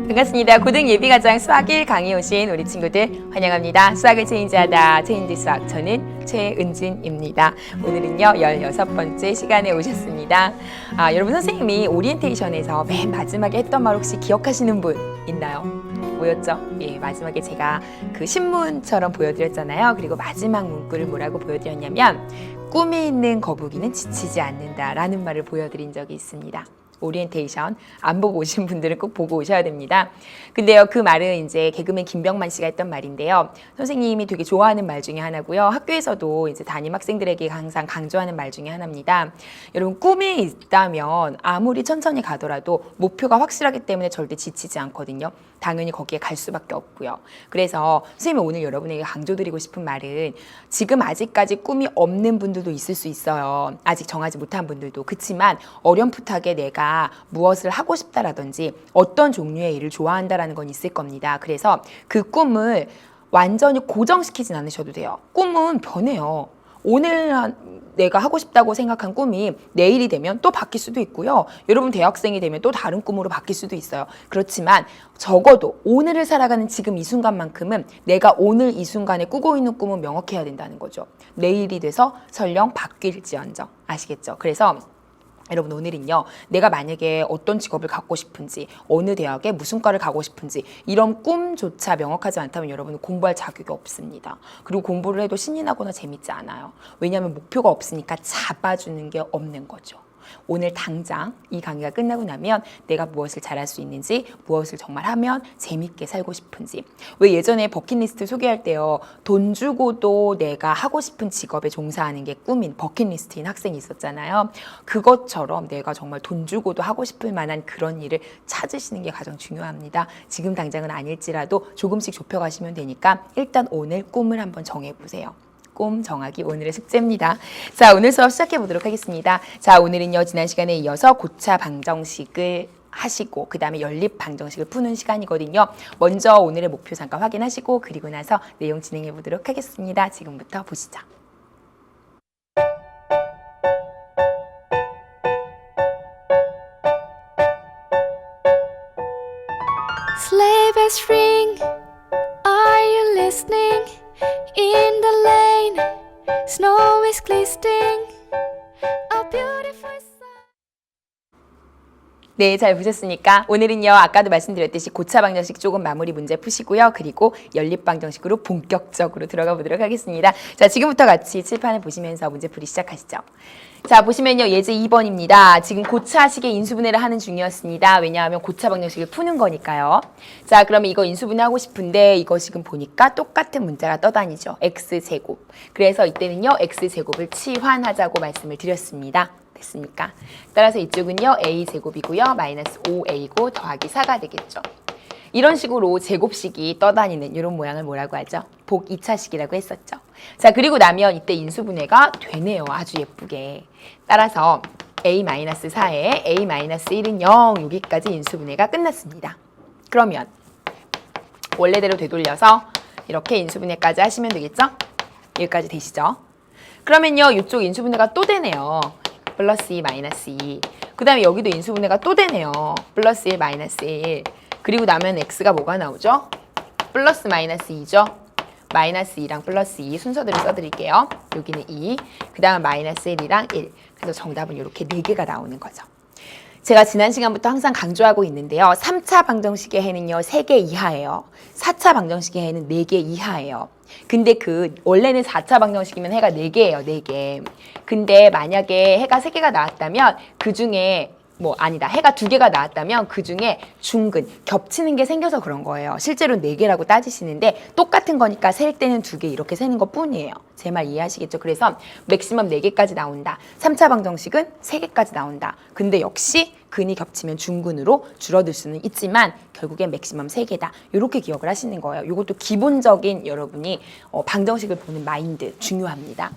반갑습니다. 고등 예비과정 수학 1 강의 오신 우리 친구들 환영합니다. 수학을 체인지하다 체인지 수학, 저는 최은진입니다. 오늘은요 16번째 시간에 오셨습니다. 여러분, 선생님이 오리엔테이션에서 맨 마지막에 했던 말 혹시 기억하시는 분 있나요? 뭐였죠? 예, 마지막에 제가 그 신문처럼 보여드렸잖아요. 그리고 마지막 문구를 뭐라고 보여드렸냐면, 꿈이 있는 거북이는 지치지 않는다라는 말을 보여드린 적이 있습니다. 오리엔테이션 안 보고 오신 분들은 꼭 보고 오셔야 됩니다. 근데요, 그 말은 이제 개그맨 김병만 씨가 했던 말인데요. 선생님이 되게 좋아하는 말 중에 하나고요. 학교에서도 이제 담임 학생들에게 항상 강조하는 말 중에 하나입니다. 여러분, 꿈이 있다면 아무리 천천히 가더라도 목표가 확실하기 때문에 절대 지치지 않거든요. 당연히 거기에 갈 수밖에 없고요. 그래서 선생님이 오늘 여러분에게 강조드리고 싶은 말은, 지금 아직까지 꿈이 없는 분들도 있을 수 있어요. 아직 정하지 못한 분들도. 그렇지만 어렴풋하게 내가 무엇을 하고 싶다라든지 어떤 종류의 일을 좋아한다라는 건 있을 겁니다. 그래서 그 꿈을 완전히 고정시키진 않으셔도 돼요. 꿈은 변해요. 오늘 내가 하고 싶다고 생각한 꿈이 내일이 되면 또 바뀔 수도 있고요. 여러분 대학생이 되면 또 다른 꿈으로 바뀔 수도 있어요. 그렇지만 적어도 오늘을 살아가는 지금 이 순간만큼은 내가 오늘 이 순간에 꾸고 있는 꿈은 명확해야 된다는 거죠. 내일이 돼서 설령 바뀔지언정. 아시겠죠? 그래서 여러분, 오늘은요, 내가 만약에 어떤 직업을 갖고 싶은지, 어느 대학에 무슨 과를 가고 싶은지 이런 꿈조차 명확하지 않다면 여러분은 공부할 자격이 없습니다. 그리고 공부를 해도 신이 나거나 재밌지 않아요. 왜냐하면 목표가 없으니까 잡아주는 게 없는 거죠. 오늘 당장 이 강의가 끝나고 나면 내가 무엇을 잘할 수 있는지, 무엇을 정말 하면 재밌게 살고 싶은지. 왜 예전에 버킷리스트 소개할 때요, 돈 주고도 내가 하고 싶은 직업에 종사하는 게 꿈인 버킷리스트인 학생이 있었잖아요. 그것처럼 내가 정말 돈 주고도 하고 싶을 만한 그런 일을 찾으시는 게 가장 중요합니다. 지금 당장은 아닐지라도 조금씩 좁혀가시면 되니까 일단 오늘 꿈을 한번 정해보세요. 꿈 정하기 오늘의 숙제입니다. 자, 오늘 수업 시작해 보도록 하겠습니다. 자, 오늘은요, 지난 시간에 이어서 고차 방정식을 하시고 그 다음에 연립 방정식을 푸는 시간이거든요. 먼저 오늘의 목표 잠깐 확인하시고 그리고 나서 내용 진행해 보도록 하겠습니다. 지금부터 보시죠. Sleigh bells ring, are you listening? In the lane, snow is glistening, a beautiful sight. 네, 잘 보셨습니까? 오늘은요, 아까도 말씀드렸듯이 고차 방정식 조금 마무리 문제 푸시고요. 그리고 연립 방정식으로 본격적으로 들어가 보도록 하겠습니다. 자, 지금부터 같이 칠판을 보시면서 문제 풀이 시작하시죠. 자, 보시면요, 예제 2번입니다. 지금 고차식의 인수분해를 하는 중이었습니다. 왜냐하면 고차 방정식을 푸는 거니까요. 자, 그러면 이거 인수분해하고 싶은데 이거 지금 보니까 똑같은 문자가 떠다니죠. x제곱. 그래서 이때는요, x제곱을 치환하자고 말씀을 드렸습니다. 됐습니까? 따라서 이쪽은요, a제곱이고요. 마이너스 5a고 더하기 4가 되겠죠. 이런 식으로 제곱식이 떠다니는 이런 모양을 뭐라고 하죠? 복 2차식이라고 했었죠. 자, 그리고 나면 이때 인수분해가 되네요. 아주 예쁘게. 따라서 a-4에 a-1은 0, 여기까지 인수분해가 끝났습니다. 그러면 원래대로 되돌려서 이렇게 인수분해까지 하시면 되겠죠? 여기까지 되시죠? 그러면요, 이쪽 인수분해가 또 되네요. 플러스 2, 마이너스 2. 그 다음에 여기도 인수분해가 또 되네요. 플러스 1, 마이너스 1. 그리고 나면 x가 뭐가 나오죠? 플러스 마이너스 2죠? 마이너스 2랑 플러스 2 순서대로 써드릴게요. 여기는 2, 그 다음 마이너스 1이랑 1. 그래서 정답은 이렇게 4개가 나오는 거죠. 제가 지난 시간부터 항상 강조하고 있는데요. 3차 방정식의 해는요, 3개 이하예요. 4차 방정식의 해는 4개 이하예요. 근데 원래는 4차 방정식이면 해가 4개예요, 4개. 근데 만약에 해가 3개가 나왔다면 그 중에 해가 2개가 나왔다면 그 중에 중근, 겹치는 게 생겨서 그런 거예요. 실제로 4개라고 따지시는데 똑같은 거니까 셀 때는 2개 이렇게 세는 것 뿐이에요. 제 말 이해하시겠죠? 그래서 맥시멈 4개까지 나온다. 3차 방정식은 3개까지 나온다. 근데 역시 근이 겹치면 중근으로 줄어들 수는 있지만 결국엔 맥시멈 3개다. 이렇게 기억을 하시는 거예요. 이것도 기본적인 여러분이 방정식을 보는 마인드 중요합니다.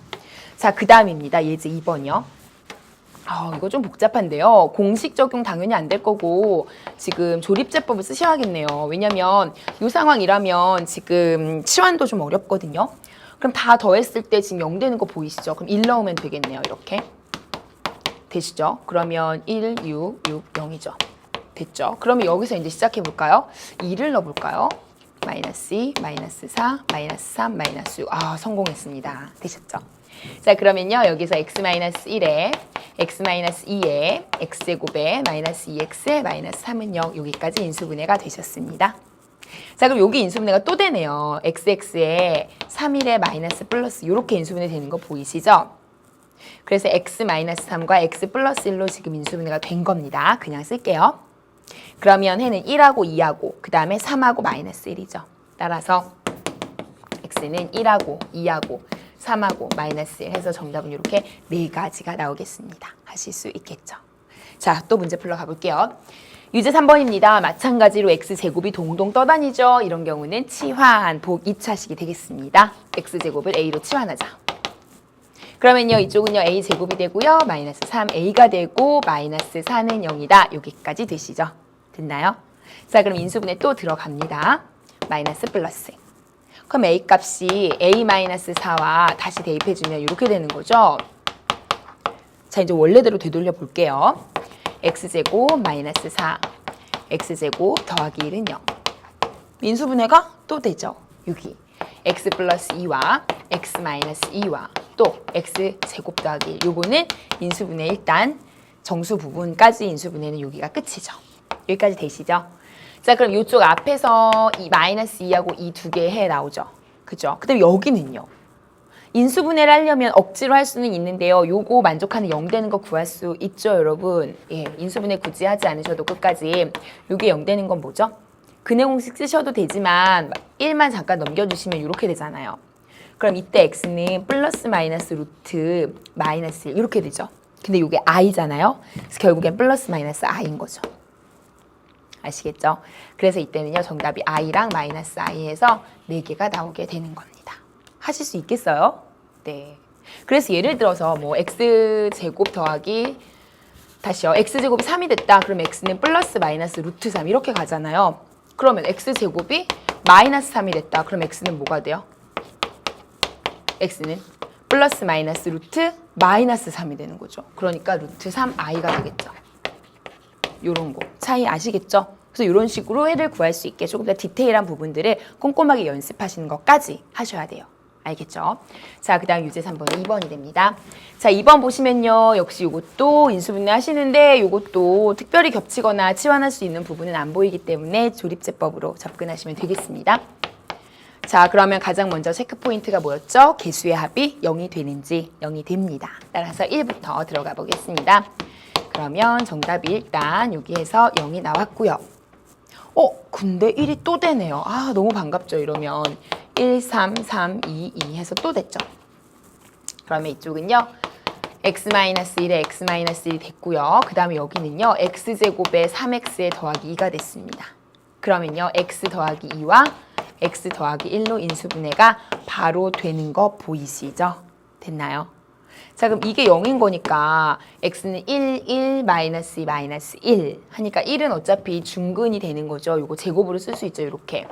자, 그 다음입니다. 예제 2번이요. 이거 좀 복잡한데요. 공식 적용 당연히 안 될 거고 지금 조립제법을 쓰셔야겠네요. 왜냐면 이 상황이라면 지금 치환도 좀 어렵거든요. 그럼 다 더했을 때 지금 0 되는 거 보이시죠? 그럼 1 넣으면 되겠네요. 이렇게. 되시죠? 그러면 1, 6, 6, 0이죠. 됐죠? 그러면 여기서 이제 시작해 볼까요? 2를 넣어볼까요? 마이너스 2, 마이너스 4, 마이너스 3, 마이너스 6. 아, 성공했습니다. 되셨죠? 자, 그러면요. 여기서 x-1에 x-2에 x제곱에 마이너스 2x 마이너스 3은 0. 여기까지 인수분해가 되셨습니다. 자, 그럼 여기 인수분해가 또 되네요. xx에 3일에 마이너스 플러스 이렇게 인수분해 되는 거 보이시죠? 그래서 x-3과 x 플러스 1로 지금 인수분해가 된 겁니다. 그냥 쓸게요. 그러면 해는 1하고 2하고 그 다음에 3하고 마이너스 1이죠. 따라서 x는 1하고 2하고 3하고 마이너스 1 해서 정답은 이렇게 4가지가 나오겠습니다. 하실 수 있겠죠. 자, 또 문제 풀러 가볼게요. 유제 3번입니다. 마찬가지로 x제곱이 동동 떠다니죠. 이런 경우는 치환, 복 2차식이 되겠습니다. x제곱을 a로 치환하자. 그러면요, 이쪽은요, a제곱이 되고요. 마이너스 3a가 되고 마이너스 4는 0이다. 여기까지 되시죠? 됐나요? 자, 그럼 인수분해 또 들어갑니다. 마이너스 플러스. 그럼 a 값이 a-4와 다시 대입해주면 이렇게 되는 거죠. 자, 이제 원래대로 되돌려 볼게요. x제곱 마이너스 4, x제곱 더하기 1은 0. 인수분해가 또 되죠. 여기 x 플러스 2와 x 마이너스 2와 또 x제곱 더하기 1. 요거는 인수분해 일단 정수 부분까지 인수분해는 여기가 끝이죠. 여기까지 되시죠? 자, 그럼 이쪽 앞에서 이 마이너스 2하고 이 두 개 해 나오죠. 그죠? 그다음에 여기는요. 인수분해를 하려면 억지로 할 수는 있는데요. 요거 만족하는 0 되는 거 구할 수 있죠, 여러분. 예, 인수분해 굳이 하지 않으셔도 끝까지. 요게 0 되는 건 뭐죠? 근해 공식 쓰셔도 되지만 1만 잠깐 넘겨주시면 이렇게 되잖아요. 그럼 이때 x는 플러스 마이너스 루트 마이너스 1 이렇게 되죠. 근데 요게 i잖아요. 그래서 결국엔 플러스 마이너스 i인 거죠. 아시겠죠? 그래서 이때는요, 정답이 i랑 마이너스 i 해서 4개가 나오게 되는 겁니다. 하실 수 있겠어요? 네. 그래서 예를 들어서 뭐 x제곱 더하기 다시요. x제곱이 3이 됐다. 그럼 x는 플러스 마이너스 루트 3 이렇게 가잖아요. 그러면 x제곱이 마이너스 3이 됐다. 그럼 x는 뭐가 돼요? x는 플러스 마이너스 루트 마이너스 3이 되는 거죠. 그러니까 루트 3i가 되겠죠. 요런 거 차이 아시겠죠? 그래서 이런 식으로 해를 구할 수 있게 조금 더 디테일한 부분들을 꼼꼼하게 연습하시는 것까지 하셔야 돼요. 알겠죠? 자, 그 다음 유제 3번 2번이 됩니다. 자, 2번 보시면요. 역시 이것도 인수분해 하시는데 이것도 특별히 겹치거나 치환할 수 있는 부분은 안 보이기 때문에 조립제법으로 접근하시면 되겠습니다. 자, 그러면 가장 먼저 체크 포인트가 뭐였죠? 개수의 합이 0이 되는지 0이 됩니다. 따라서 1부터 들어가 보겠습니다. 그러면 정답이 일단 여기에서 0이 나왔고요. 근데 1이 또 되네요. 아, 너무 반갑죠, 이러면. 1, 3, 3, 2, 2 해서 또 됐죠. 그러면 이쪽은요. x-1에 x-1이 됐고요. 그 다음에 여기는요. x제곱에 3x에 더하기 2가 됐습니다. 그러면요. x 더하기 2와 x 더하기 1로 인수분해가 바로 되는 거 보이시죠? 됐나요? 자, 그럼 이게 0인 거니까 x는 1, 1, 마이너스 2, 마이너스 1 하니까 1은 어차피 중근이 되는 거죠. 이거 제곱으로 쓸 수 있죠, 이렇게.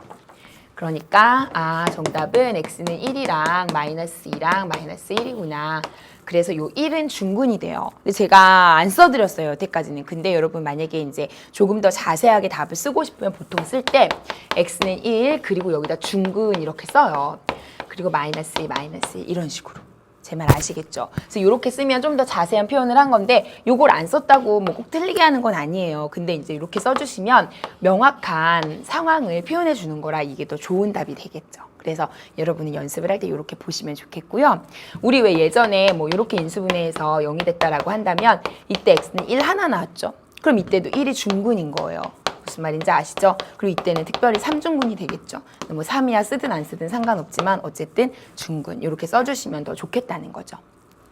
그러니까 정답은 x는 1이랑 마이너스 2랑 마이너스 1이구나. 그래서 요 1은 중근이 돼요. 근데 제가 안 써드렸어요, 여태까지는. 근데 여러분 만약에 이제 조금 더 자세하게 답을 쓰고 싶으면 보통 쓸 때 x는 1 그리고 여기다 중근 이렇게 써요. 그리고 마이너스 2, 마이너스 1 이런 식으로. 제 말 아시겠죠? 그래서 이렇게 쓰면 좀 더 자세한 표현을 한 건데 요걸 안 썼다고 뭐 꼭 틀리게 하는 건 아니에요. 근데 이제 이렇게 써주시면 명확한 상황을 표현해 주는 거라 이게 더 좋은 답이 되겠죠. 그래서 여러분이 연습을 할 때 이렇게 보시면 좋겠고요. 우리 왜 예전에 뭐 이렇게 인수분해해서 0이 됐다라고 한다면 이때 x는 1 하나 나왔죠. 그럼 이때도 1이 중근인 거예요. 무슨 말인지 아시죠? 그리고 이때는 특별히 3중근이 되겠죠. 뭐 3이야 쓰든 안 쓰든 상관없지만 어쨌든 중근 이렇게 써주시면 더 좋겠다는 거죠.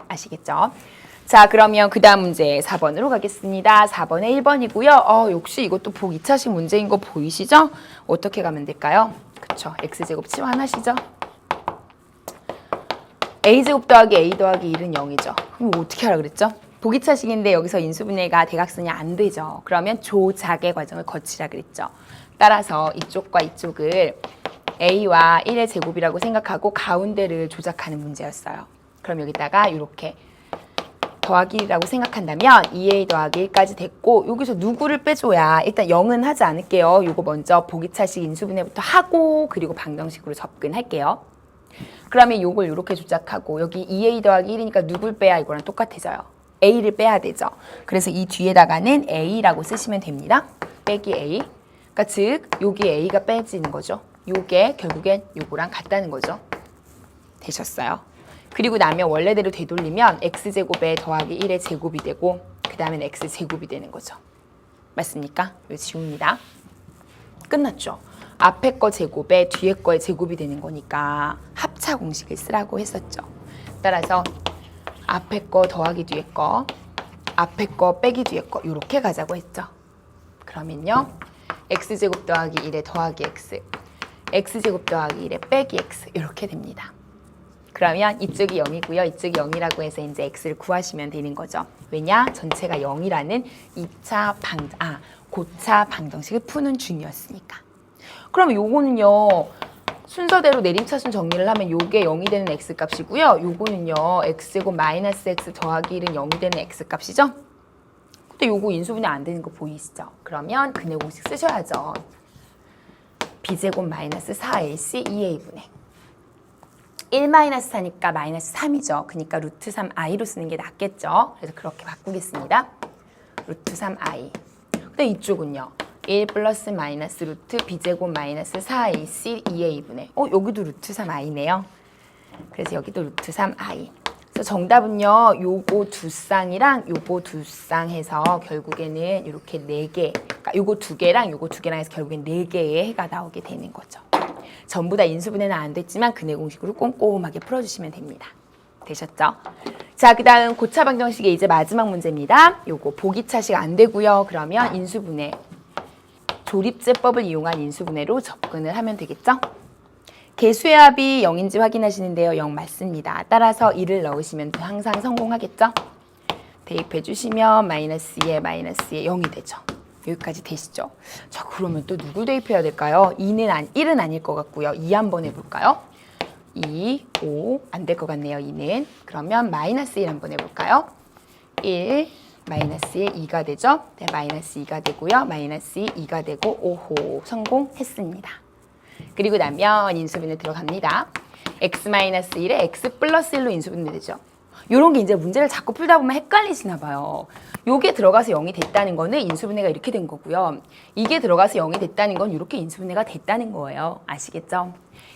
아시겠죠? 자, 그러면 그 다음 문제 4번으로 가겠습니다. 4번에 1번이고요. 역시 이것도 복 2차식 문제인 거 보이시죠? 어떻게 가면 될까요? 그쵸. x제곱 치환하시죠? a제곱 더하기 a 더하기 1은 0이죠. 그럼 어떻게 하라 그랬죠? 복 2차식인데 여기서 인수분해가 대각선이 안 되죠. 그러면 조작의 과정을 거치라 그랬죠. 따라서 이쪽과 이쪽을 a와 1의 제곱이라고 생각하고 가운데를 조작하는 문제였어요. 그럼 여기다가 이렇게 더하기 1이라고 생각한다면 2a 더하기 1까지 됐고 여기서 누구를 빼줘야 일단 0은 하지 않을게요. 요거 먼저 보기차식 인수분해부터 하고 그리고 방정식으로 접근할게요. 그러면 요걸 이렇게 조작하고 여기 2a 더하기 1이니까 누굴 빼야 이거랑 똑같아져요. a를 빼야 되죠. 그래서 이 뒤에다가는 a라고 쓰시면 됩니다. 빼기 a. 그러니까 즉 여기 a가 빼지는 거죠. 요게 결국엔 요거랑 같다는 거죠. 되셨어요? 그리고 나면 원래대로 되돌리면 x제곱에 더하기 1의 제곱이 되고 그 다음엔 x제곱이 되는 거죠. 맞습니까? 이거 지웁니다. 끝났죠? 앞에 거 제곱에 뒤에 거의 제곱이 되는 거니까 합차 공식을 쓰라고 했었죠. 따라서 앞에 거 더하기 뒤에 거, 앞에 거 빼기 뒤에 거 이렇게 가자고 했죠. 그러면요. x제곱 더하기 1에 더하기 x, x제곱 더하기 1에 빼기 x 이렇게 됩니다. 그러면 이쪽이 0이고요. 이쪽이 0이라고 해서 이제 x를 구하시면 되는 거죠. 왜냐? 전체가 0이라는 고차 방정식을 푸는 중이었으니까. 그러면 요거는요. 순서대로 내림차순 정리를 하면 요게 0이 되는 x값이고요. 요거는요. x제곱 마이너스 x 더하기 1은 0이 되는 x값이죠. 근데 요거 인수분해 안 되는 거 보이시죠? 그러면 근해 공식 쓰셔야죠. b제곱 마이너스 4ac 2a분의 1 마이너스 4니까 마이너스 3이죠. 그러니까 루트 3i로 쓰는 게 낫겠죠. 그래서 그렇게 바꾸겠습니다. 루트 3i. 근데 이쪽은요. 1 플러스 마이너스 루트 b제곱 마이너스 4ac 2a분의 여기도 루트 3i네요. 그래서 여기도 루트 3i. 그래서 정답은요. 요거 두 쌍이랑 요거 두 쌍 해서 결국에는 이렇게 4개. 그러니까 요거 2개랑 요거 2개랑 해서 결국엔 4개의 해가 나오게 되는 거죠. 전부 다 인수분해는 안 됐지만 근해 공식으로 꼼꼼하게 풀어주시면 됩니다. 되셨죠? 자, 그 다음 고차 방정식의 이제 마지막 문제입니다. 요거 보기차식 안 되고요. 그러면 인수분해, 조립제법을 이용한 인수분해로 접근을 하면 되겠죠? 개수의 합이 0인지 확인하시는데요. 0 맞습니다. 따라서 1을 넣으시면 항상 성공하겠죠? 대입해 주시면 마이너스 2에 마이너스 2에 0이 되죠. 여기까지 되시죠? 자, 그러면 또 누굴 대입해야 될까요? 1은 아닐 것 같고요. 2 한번 해볼까요? 2, 5, 안 될 것 같네요. 2는. 그러면 마이너스 1 한번 해볼까요? 1, 마이너스 1, 2가 되죠? 네, 마이너스 2가 되고요. 마이너스 2, 2가 되고, 오호, 성공했습니다. 그리고 나면 인수분해 들어갑니다. x-1에 x 플러스 1로 인수분해 되죠. 요런 게 이제 문제를 자꾸 풀다 보면 헷갈리시나 봐요. 요게 들어가서 0이 됐다는 거는 인수분해가 이렇게 된 거고요. 이게 들어가서 0이 됐다는 건 이렇게 인수분해가 됐다는 거예요. 아시겠죠?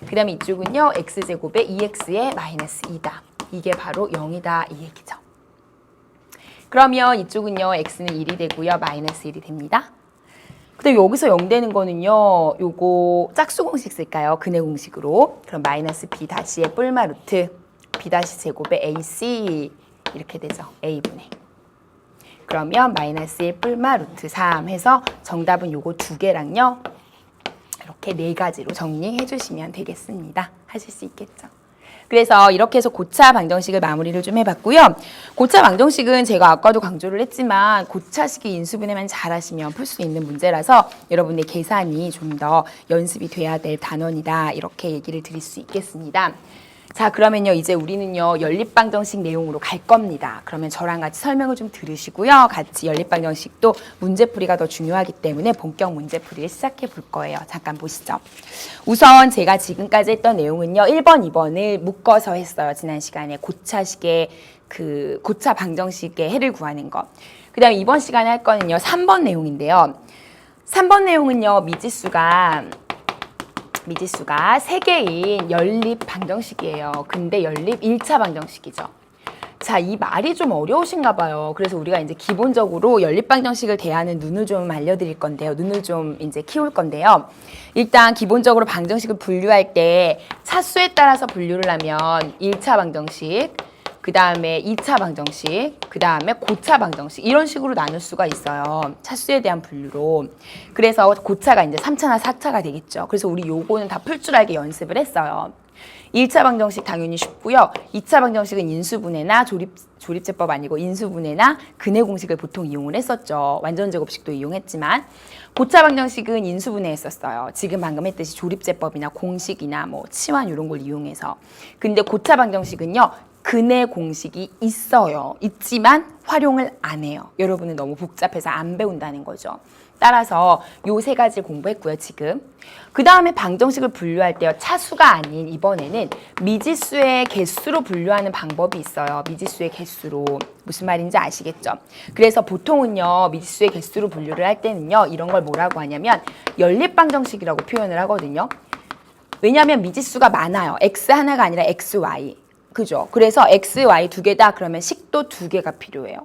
그 다음에 이쪽은요. x제곱에 2x에 마이너스 2다. 이게 바로 0이다 이 얘기죠. 그러면 이쪽은요. x는 1이 되고요. 마이너스 1이 됩니다. 근데 여기서 0 되는 거는요. 요거 짝수 공식 쓸까요? 근해 공식으로. 그럼 마이너스 b 다시의 뿔마 루트 b 다시 제곱에 ac 이렇게 되죠. a분의. 그러면 마이너스 1 뿔마 루트 3 해서 정답은 요거 2개랑요. 이렇게 4가지로 정리해 주시면 되겠습니다. 하실 수 있겠죠. 그래서 이렇게 해서 고차 방정식을 마무리를 좀 해봤고요. 고차 방정식은 제가 아까도 강조를 했지만 고차식의 인수분해만 잘하시면 풀 수 있는 문제라서 여러분의 계산이 좀 더 연습이 돼야 될 단원이다. 이렇게 얘기를 드릴 수 있겠습니다. 자, 그러면요. 이제 우리는요. 연립방정식 내용으로 갈 겁니다. 그러면 저랑 같이 설명을 좀 들으시고요. 같이 연립방정식도 문제풀이가 더 중요하기 때문에 본격 문제풀이를 시작해 볼 거예요. 잠깐 보시죠. 우선 제가 지금까지 했던 내용은요. 1번, 2번을 묶어서 했어요. 지난 시간에 고차식의 고차 방정식의 해를 구하는 거. 그 다음에 이번 시간에 할 거는요. 3번 내용인데요. 3번 내용은요. 미지수가 3개인 연립 방정식이에요. 근데 연립 1차 방정식이죠. 자, 이 말이 좀 어려우신가 봐요. 그래서 우리가 이제 기본적으로 연립 방정식을 대하는 눈을 좀 알려드릴 건데요. 눈을 좀 이제 키울 건데요. 일단 기본적으로 방정식을 분류할 때 차수에 따라서 분류를 하면 1차 방정식, 그 다음에 2차 방정식, 그 다음에 고차 방정식 이런 식으로 나눌 수가 있어요. 차수에 대한 분류로. 그래서 고차가 이제 3차나 4차가 되겠죠. 그래서 우리 요거는 다 풀 줄 알게 연습을 했어요. 1차 방정식 당연히 쉽고요. 2차 방정식은 인수분해나 조립제법 아니고 인수분해나 근해 공식을 보통 이용을 했었죠. 완전 제곱식도 이용했지만 고차 방정식은 인수분해 했었어요. 지금 방금 했듯이 조립제법이나 공식이나 뭐 치환 이런 걸 이용해서. 근데 고차 방정식은요. 근해 공식이 있어요. 있지만 활용을 안 해요. 여러분은 너무 복잡해서 안 배운다는 거죠. 따라서 요 세 가지를 공부했고요, 지금. 그 다음에 방정식을 분류할 때요, 차수가 아닌 이번에는 미지수의 개수로 분류하는 방법이 있어요. 미지수의 개수로. 무슨 말인지 아시겠죠? 그래서 보통은요, 미지수의 개수로 분류를 할 때는요, 이런 걸 뭐라고 하냐면 연립방정식이라고 표현을 하거든요. 왜냐하면 미지수가 많아요. x 하나가 아니라 x, y. 그죠? 그래서 x, y 두 개다 그러면 식도 두 개가 필요해요.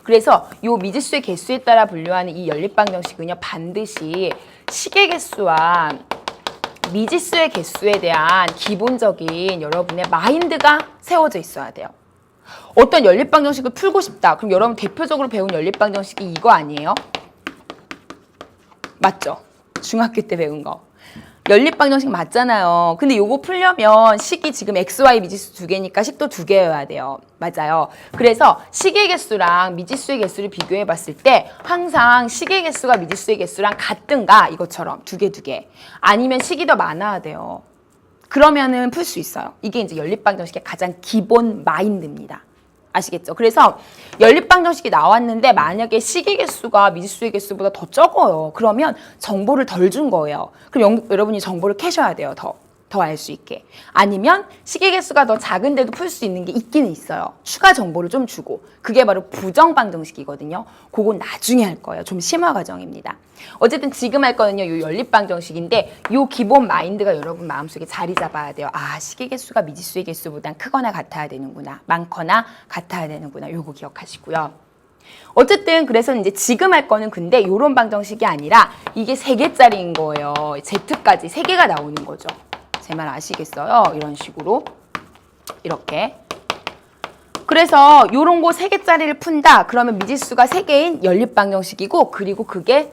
그래서 요 미지수의 개수에 따라 분류하는 이 연립방정식은요, 반드시 식의 개수와 미지수의 개수에 대한 기본적인 여러분의 마인드가 세워져 있어야 돼요. 어떤 연립방정식을 풀고 싶다. 그럼 여러분 대표적으로 배운 연립방정식이 이거 아니에요? 맞죠? 중학교 때 배운 거. 연립방정식 맞잖아요. 근데 요거 풀려면 식이 지금 x, y 미지수 두 개니까 식도 두 개여야 돼요. 맞아요. 그래서 식의 개수랑 미지수의 개수를 비교해 봤을 때 항상 식의 개수가 미지수의 개수랑 같든가 이것처럼 두 개. 아니면 식이 더 많아야 돼요. 그러면은 풀 수 있어요. 이게 이제 연립방정식의 가장 기본 마인드입니다. 아시겠죠? 그래서 연립방정식이 나왔는데 만약에 식의 개수가 미지수의 개수보다 더 적어요. 그러면 정보를 덜 준 거예요. 그럼 여러분이 정보를 캐셔야 돼요. 더 알 수 있게. 아니면 식의 개수가 더 작은데도 풀 수 있는 게 있기는 있어요. 추가 정보를 좀 주고. 그게 바로 부정방정식이거든요. 그건 나중에 할 거예요. 좀 심화 과정입니다. 어쨌든 지금 할 거는요. 요 연립방정식인데 요 기본 마인드가 여러분 마음속에 자리 잡아야 돼요. 아, 식의 개수가 미지수의 개수보단 크거나 같아야 되는구나. 많거나 같아야 되는구나. 요거 기억하시고요. 어쨌든 그래서 이제 지금 할 거는 근데 요런 방정식이 아니라 이게 3개짜리인 거예요. Z까지 3개가 나오는 거죠. 제 말 아시겠어요? 이런 식으로. 이렇게. 그래서 요런 거 3개짜리를 푼다. 그러면 미지수가 3개인 연립방정식이고 그리고 그게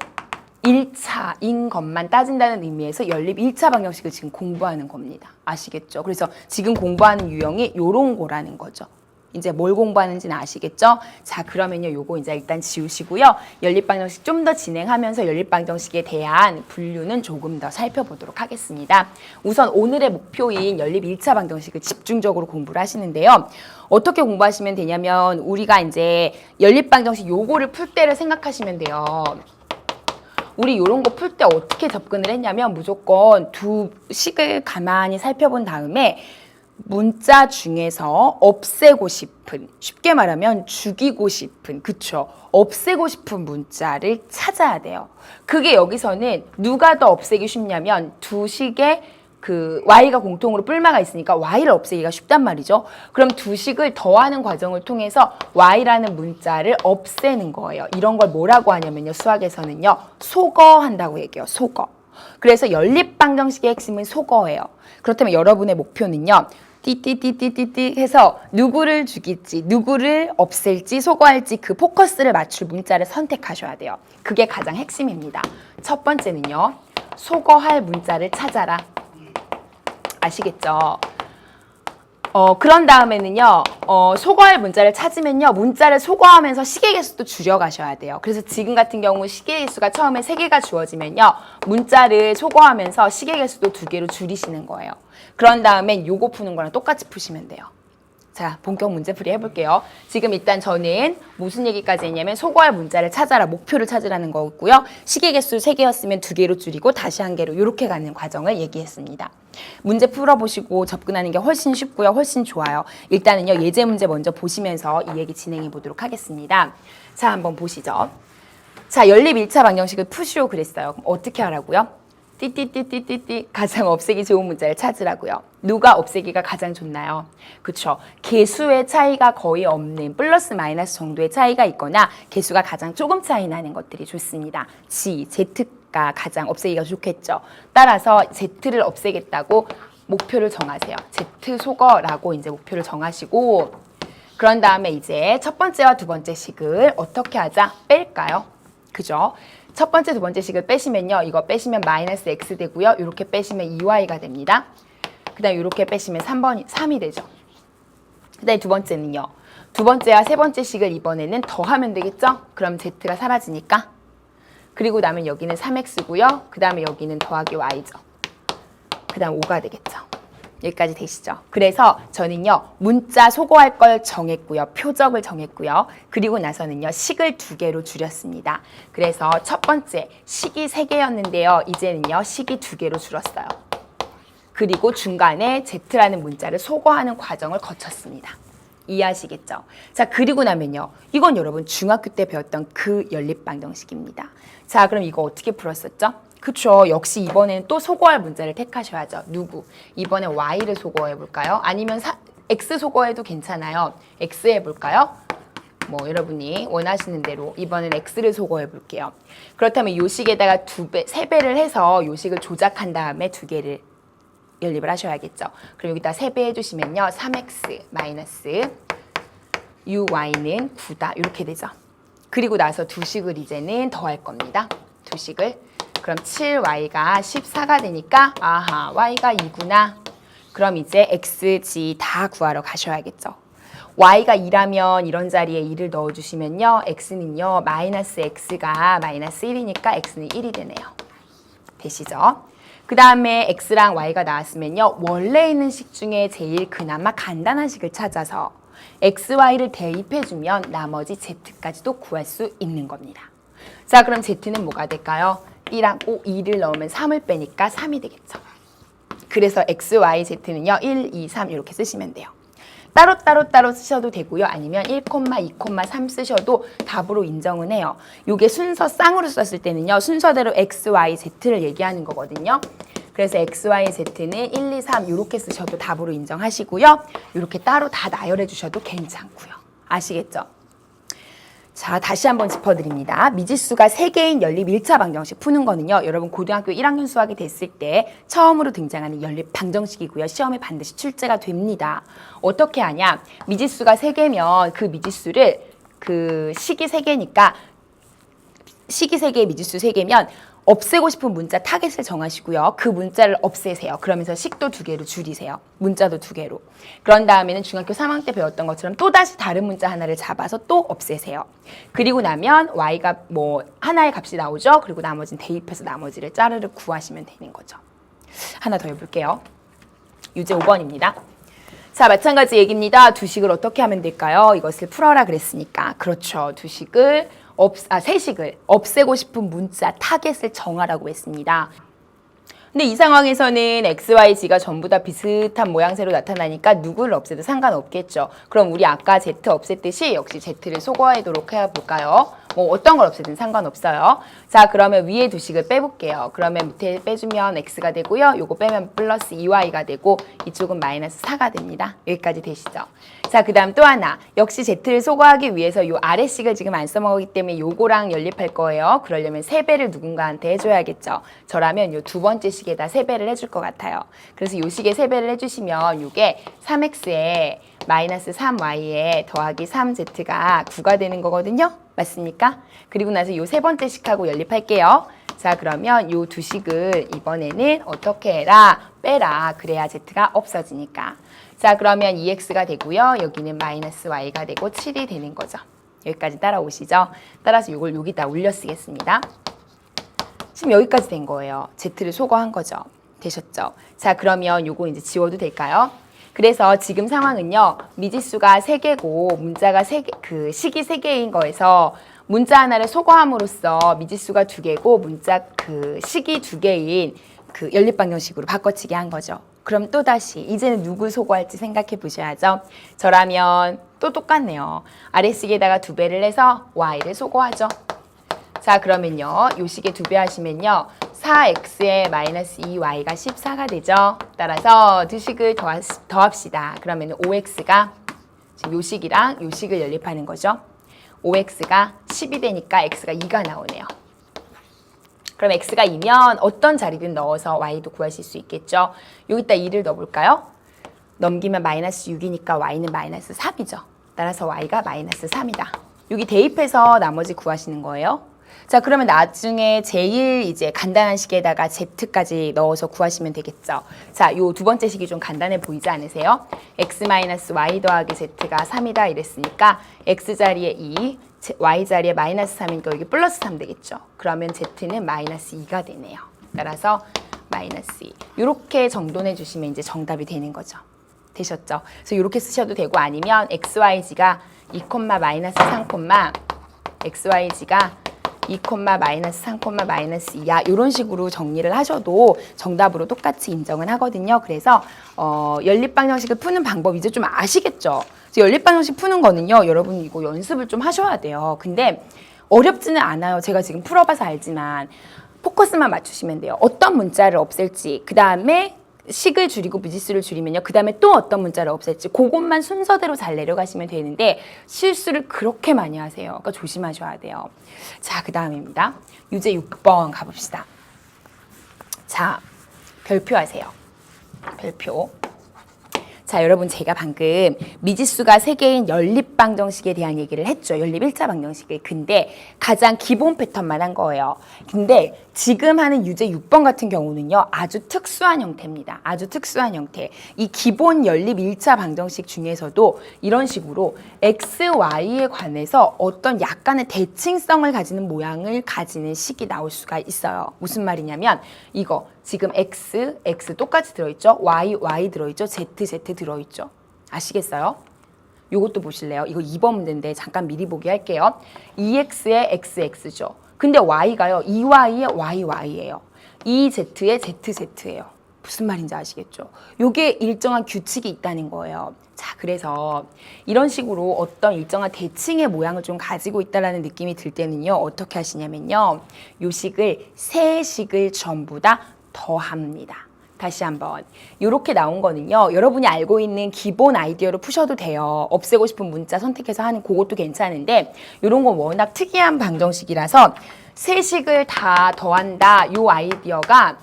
1차인 것만 따진다는 의미에서 연립 1차 방정식을 지금 공부하는 겁니다. 아시겠죠? 그래서 지금 공부하는 유형이 요런 거라는 거죠. 이제 뭘 공부하는지는 아시겠죠? 자, 그러면요, 요거 이제 일단 지우시고요. 연립방정식 좀 더 진행하면서 연립방정식에 대한 분류는 조금 더 살펴보도록 하겠습니다. 우선 오늘의 목표인 연립 1차 방정식을 집중적으로 공부를 하시는데요. 어떻게 공부하시면 되냐면 우리가 이제 연립방정식 요거를 풀 때를 생각하시면 돼요. 우리 요런 거 풀 때 어떻게 접근을 했냐면 무조건 두 식을 가만히 살펴본 다음에 문자 중에서 없애고 싶은, 쉽게 말하면 죽이고 싶은, 그쵸? 없애고 싶은 문자를 찾아야 돼요. 그게 여기서는 누가 더 없애기 쉽냐면 두 식의 그 y가 공통으로 뿔마가 있으니까 y를 없애기가 쉽단 말이죠. 그럼 두 식을 더하는 과정을 통해서 y라는 문자를 없애는 거예요. 이런 걸 뭐라고 하냐면요. 수학에서는요. 소거한다고 얘기해요. 소거. 그래서 연립방정식의 핵심은 소거예요. 그렇다면 여러분의 목표는요. 띠띠띠띠띠띠 해서 누구를 죽일지, 누구를 없앨지, 소거할지 그 포커스를 맞출 문자를 선택하셔야 돼요. 그게 가장 핵심입니다. 첫 번째는요. 소거할 문자를 찾아라. 아시겠죠? 그런 다음에는요. 소거할 문자를 찾으면요. 문자를 소거하면서 식의 개수도 줄여가셔야 돼요. 그래서 지금 같은 경우 식의 개수가 처음에 3개가 주어지면요. 문자를 소거하면서 식의 개수도 2개로 줄이시는 거예요. 그런 다음에 요거 푸는 거랑 똑같이 푸시면 돼요. 자, 본격 문제풀이 해볼게요. 지금 일단 저는 무슨 얘기까지 했냐면 소거할 문자를 찾아라, 목표를 찾으라는 거고요. 식의 개수 3개였으면 2개로 줄이고 다시 1개로 이렇게 가는 과정을 얘기했습니다. 문제 풀어보시고 접근하는 게 훨씬 쉽고요. 훨씬 좋아요. 일단은요. 예제 문제 먼저 보시면서 이 얘기 진행해 보도록 하겠습니다. 자, 한번 보시죠. 자, 연립 1차 방정식을 푸시오 그랬어요. 그럼 어떻게 하라고요? 띠띠띠띠띠띠 가장 없애기 좋은 문자를 찾으라고요. 누가 없애기가 가장 좋나요? 그쵸? 개수의 차이가 거의 없는 플러스 마이너스 정도의 차이가 있거나 개수가 가장 조금 차이 나는 것들이 좋습니다. Z가 가장 없애기가 좋겠죠. 따라서 Z를 없애겠다고 목표를 정하세요. Z 소거라고 이제 목표를 정하시고 그런 다음에 이제 첫 번째와 두 번째 식을 어떻게 하자? 뺄까요? 그죠? 첫 번째, 두 번째 식을 빼시면요. 이거 빼시면 마이너스 x 되고요. 이렇게 빼시면 2y가 됩니다. 그 다음에 이렇게 빼시면 3이 되죠. 그 다음에 두 번째는요. 두 번째와 세 번째 식을 이번에는 더하면 되겠죠? 그럼 z가 사라지니까. 그리고 나면 여기는 3x고요. 그 다음에 여기는 더하기 y죠. 그 다음 5가 되겠죠. 여기까지 되시죠? 그래서 저는요. 문자 소거할 걸 정했고요. 표적을 정했고요. 그리고 나서는요. 식을 2개로 줄였습니다. 그래서 첫 번째 식이 3개였는데요. 이제는요. 식이 2개로 줄었어요. 그리고 중간에 z라는 문자를 소거하는 과정을 거쳤습니다. 이해하시겠죠? 자, 그리고 나면요. 이건 여러분 중학교 때 배웠던 그 연립방정식입니다. 자, 그럼 이거 어떻게 풀었었죠? 그쵸. 역시 이번에는 또 소거할 문자를 택하셔야죠. 누구? 이번에 y를 소거해 볼까요? 아니면 x 소거해도 괜찮아요. x 해볼까요? 뭐 여러분이 원하시는 대로 이번엔 x를 소거해 볼게요. 그렇다면 요 식에다가 3배를 해서 요 식을 조작한 다음에 2개를 연립을 하셔야겠죠. 그럼 여기다 3배 해주시면요. 3x 마이너스 uy는 9다. 이렇게 되죠. 그리고 나서 두 식을 이제는 더할 겁니다. 두 식을. 그럼 7y가 14가 되니까 아하 y가 2구나. 그럼 이제 x, g 다 구하러 가셔야겠죠. y가 2라면 이런 자리에 2를 넣어주시면요. x는요. 마이너스 x가 마이너스 1이니까 x는 1이 되네요. 되시죠? 그 다음에 x랑 y가 나왔으면요. 원래 있는 식 중에 제일 그나마 간단한 식을 찾아서 x, y를 대입해주면 나머지 z까지도 구할 수 있는 겁니다. 자, 그럼 z는 뭐가 될까요? 1하고 2를 넣으면 3을 빼니까 3이 되겠죠. 그래서 x, y, z는요. 1, 2, 3 이렇게 쓰시면 돼요. 따로 쓰셔도 되고요. 아니면 1, 2, 3 쓰셔도 답으로 인정은 해요. 이게 순서 쌍으로 썼을 때는요. 순서대로 x, y, z를 얘기하는 거거든요. 그래서 x, y, z는 1, 2, 3 이렇게 쓰셔도 답으로 인정하시고요. 이렇게 따로 다 나열해 주셔도 괜찮고요. 아시겠죠? 자, 다시 한번 짚어드립니다. 미지수가 3개인 연립 1차 방정식 푸는 거는요. 여러분 고등학교 1학년 수학이 됐을 때 처음으로 등장하는 연립 방정식이고요. 시험에 반드시 출제가 됩니다. 어떻게 하냐? 미지수가 3개면 그 미지수를 식이 3개니까 식이 3개, 미지수 3개면 없애고 싶은 문자 타겟을 정하시고요. 그 문자를 없애세요. 그러면서 식도 2개로 줄이세요. 문자도 2개로. 그런 다음에는 중학교 3학년 때 배웠던 것처럼 또다시 다른 문자 하나를 잡아서 또 없애세요. 그리고 나면 y가 뭐 하나의 값이 나오죠. 그리고 나머지는 대입해서 나머지를 짜르르 구하시면 되는 거죠. 하나 더 해볼게요. 유제 5번입니다. 자, 마찬가지 얘기입니다. 두 식을 어떻게 하면 될까요? 이것을 풀어라 그랬으니까. 그렇죠. 두 식을 세 식을 없애고 싶은 문자 타겟을 정하라고 했습니다. 근데 이 상황에서는 x, y, g가 전부 다 비슷한 모양새로 나타나니까 누구를 없애도 상관없겠죠. 그럼 우리 아까 z 없앴듯이 역시 z를 소거하도록 해볼까요? 뭐 어떤 걸 없애든 상관없어요. 자, 그러면 위에 두 식을 빼볼게요. 그러면 밑에 빼주면 x가 되고요. 요거 빼면 플러스 2y가 되고 이쪽은 마이너스 4가 됩니다. 여기까지 되시죠? 자, 그 다음 또 하나. 역시 z를 소거하기 위해서 요 아래식을 지금 안 써먹었기 때문에 요거랑 연립할 거예요. 그러려면 3배를 누군가한테 해줘야겠죠. 저라면 요 두 번째 식에다 3배를 해줄 것 같아요. 그래서 요 식에 3배를 해주시면 요게 3x에 마이너스 3y에 더하기 3z가 9가 되는 거거든요. 맞습니까? 그리고 나서 요 세 번째 식하고 연립할게요. 자, 그러면 요 두 식을 이번에는 어떻게 해라? 빼라. 그래야 z가 없어지니까. 자, 그러면 2x가 되고요. 여기는 마이너스 y가 되고 7이 되는 거죠. 여기까지 따라오시죠? 따라서 요걸 여기다 올려 쓰겠습니다. 지금 여기까지 된 거예요. z를 소거한 거죠. 되셨죠? 자, 그러면 요거 이제 지워도 될까요? 그래서 지금 상황은요. 미지수가 3개고 문자가 식이 3개인 거에서 문자 하나를 소거함으로써 미지수가 2개고 식이 2개인 연립방정식으로 바꿔치기 한 거죠. 그럼 또다시 이제는 누구 소거할지 생각해 보셔야죠. 저라면 또 똑같네요. 아래식에다가 2배를 해서 y를 소거하죠. 자, 그러면요. 요 식에 2배 하시면요. 4x에 마이너스 2y가 14가 되죠. 따라서 두 식을 더합시다. 그러면 5x가 지금 요 식이랑 요 식을 연립하는 거죠. 5x가 10이 되니까 x가 2가 나오네요. 그럼 x가 2면 어떤 자리든 넣어서 y도 구하실 수 있겠죠. 여기다 2를 넣어볼까요? 넘기면 마이너스 6이니까 y는 마이너스 3이죠. 따라서 y가 마이너스 3이다. 여기 대입해서 나머지 구하시는 거예요. 자, 그러면 나중에 제일 이제 간단한 식에다가 z까지 넣어서 구하시면 되겠죠. 자, 요 두 번째 식이 좀 간단해 보이지 않으세요? x-y 더하기 z가 3이다 이랬으니까 x 자리에 2, y 자리에 마이너스 3이니까 여기 플러스 3 되겠죠. 그러면 z는 마이너스 2가 되네요. 따라서 마이너스 2. 이렇게 정돈해 주시면 이제 정답이 되는 거죠. 되셨죠? 그래서 이렇게 쓰셔도 되고 아니면 xyz가 2, 마이너스 3, xyz가 2, 마이너스 3, 마이너스 2야. 이런 식으로 정리를 하셔도 정답으로 똑같이 인정은 하거든요. 그래서 연립방정식을 푸는 방법 이제 좀 아시겠죠? 연립방정식 푸는 거는요. 여러분 이거 연습을 좀 하셔야 돼요. 근데 어렵지는 않아요. 제가 지금 풀어봐서 알지만 포커스만 맞추시면 돼요. 어떤 문자를 없앨지, 그 다음에 식을 줄이고 미지수를 줄이면요. 그 다음에 또 어떤 문자를 없앨지 그것만 순서대로 잘 내려가시면 되는데 실수를 그렇게 많이 하세요. 그러니까 조심하셔야 돼요. 자, 그 다음입니다. 유제 6번 가봅시다. 자, 별표 하세요. 별표. 자, 여러분 제가 방금 미지수가 3개인 연립방정식에 대한 얘기를 했죠. 연립 1차 방정식을. 근데 가장 기본 패턴만 한 거예요. 근데 지금 하는 유제 6번 같은 경우는요. 아주 특수한 형태입니다. 아주 특수한 형태. 이 기본 연립 1차 방정식 중에서도 이런 식으로 x, y에 관해서 어떤 약간의 대칭성을 가지는 모양을 가지는 식이 나올 수가 있어요. 무슨 말이냐면 이거 지금 x 똑같이 들어있죠? y 들어있죠? z 들어있죠? 아시겠어요? 요것도 보실래요? 이거 2번 문제인데 잠깐 미리 보기 할게요. 2x에 xx죠. 근데 y가요. 2y에 y예요. 2z에 zz예요. 무슨 말인지 아시겠죠? 요게 일정한 규칙이 있다는 거예요. 자, 그래서 이런 식으로 어떤 일정한 대칭의 모양을 좀 가지고 있다는 느낌이 들 때는요. 어떻게 하시냐면요. 요 식을 세 식을 전부 다 더합니다. 다시 한번 이렇게 나온 거는요. 여러분이 알고 있는 기본 아이디어로 푸셔도 돼요. 없애고 싶은 문자 선택해서 하는 그것도 괜찮은데 이런 건 워낙 특이한 방정식이라서 세 식을 다 더한다. 이 아이디어가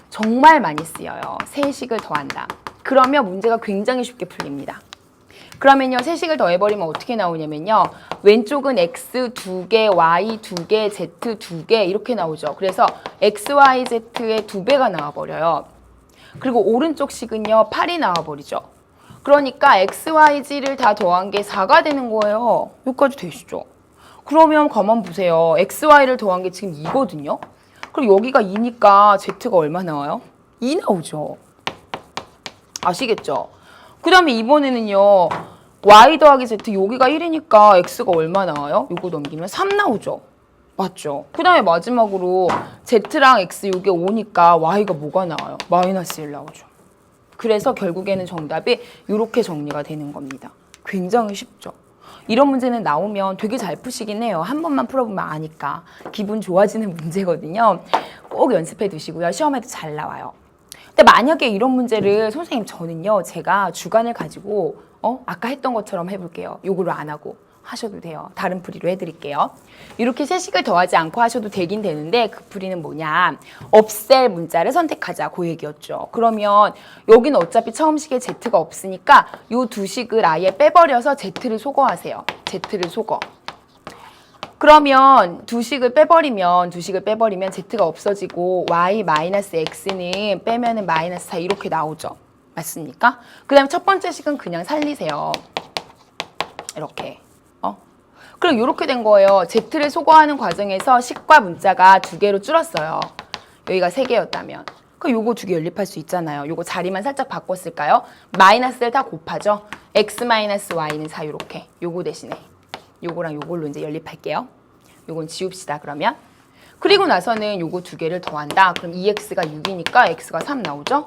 정말 많이 쓰여요. 세 식을 더한다. 그러면 문제가 굉장히 쉽게 풀립니다. 그러면요. 세 식을 더해버리면 어떻게 나오냐면요. 왼쪽은 x 2개, y 2개, z 2개 이렇게 나오죠. 그래서 x, y, z의 2배가 나와버려요. 그리고 오른쪽 식은요. 8이 나와버리죠. 그러니까 x, y, z를 다 더한 게 4가 되는 거예요. 여기까지 되시죠? 그러면 가만 보세요. x, y를 더한 게 지금 2거든요. 그럼 여기가 2니까 z가 얼마 나와요? 2 나오죠. 아시겠죠? 그 다음에 이번에는요. y 더하기 z 여기가 1이니까 x가 얼마 나와요? 이거 넘기면 3 나오죠. 맞죠? 그 다음에 마지막으로 z랑 x 이게 5니까 y가 뭐가 나와요? 마이너스 1 나오죠. 그래서 결국에는 정답이 이렇게 정리가 되는 겁니다. 굉장히 쉽죠? 이런 문제는 나오면 되게 잘 푸시긴 해요. 한 번만 풀어보면 아니까. 기분 좋아지는 문제거든요. 꼭 연습해 두시고요. 시험에도 잘 나와요. 근데 만약에 이런 문제를 선생님 저는요. 제가 주관을 가지고 아까 했던 것처럼 해볼게요. 요거를 안 하고 하셔도 돼요. 다른 풀이로 해드릴게요. 이렇게 세 식을 더하지 않고 하셔도 되긴 되는데 그 풀이는 뭐냐. 없앨 문자를 선택하자. 그 얘기였죠. 그러면 여기는 어차피 처음 식에 z가 없으니까 요 두 식을 아예 빼버려서 z를 소거하세요. z를 소거. 그러면 두 식을 빼버리면 z가 없어지고 y-x는 빼면은 마이너스 4 이렇게 나오죠. 맞습니까? 그 다음에 첫 번째 식은 그냥 살리세요. 이렇게. 그럼 이렇게 된 거예요. z를 소거하는 과정에서 식과 문자가 2개로 줄었어요. 여기가 3개였다면. 그럼 요거 2개 연립할 수 있잖아요. 요거 자리만 살짝 바꿨을까요? 마이너스를 다 곱하죠. x-y는 4 이렇게. 요거 대신에. 요거랑 요걸로 이제 연립할게요. 요건 지웁시다 그러면. 그리고 나서는 요거 2개를 더한다. 그럼 2x가 6이니까 x가 3 나오죠?